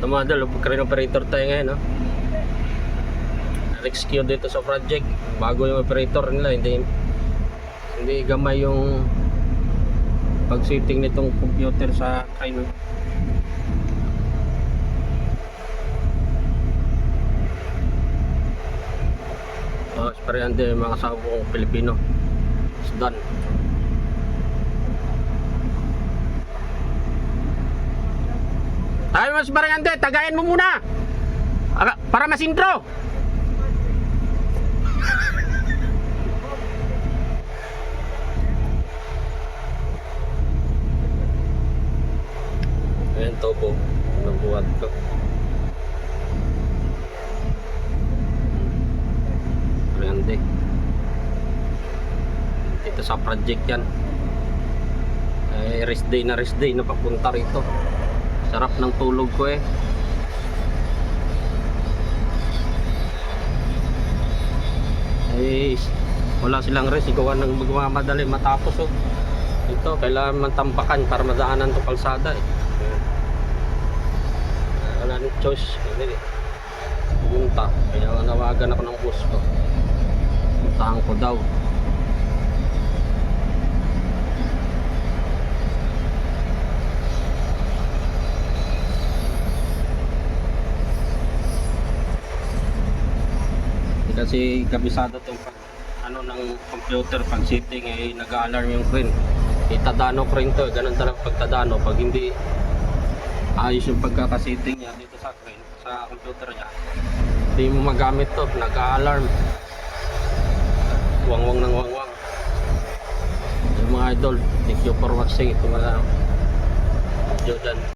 mga idol, crane operator tayo ngayon, no? Rescue dito sa project. Bago yung operator nila, hindi gamay yung pag-setting nitong computer sa crane, no? Sprayan din mga kasama kong Pilipino. Sudan. Tayo mas barangante, tagayan mo muna para masintro. Ayan, topo nabuhat ko. Barangante dito sa project yan. Rest day na papunta rito. Sarap ng tulog ko eh. Wala silang rest, ikaw ang magmamadali matapos, oh. Ito kailangan mantampakan para madaanan to kalsada eh. Wala nang choice, hindi pumunta. Kaya nawagan ako ng boss ko, puntahan ko daw. Kasi kabisado itong ng computer pag setting ay nag-alarm yung crane. Itadano crane to, ganun talaga pagtadano. Pag hindi ayos yung pagkakasetting niya dito sa crane, sa computer niya, hindi mo magamit to, nag-alarm. Wangwang ng wangwang. Yung mga idol, thank you for watching. Ito mga video dyan.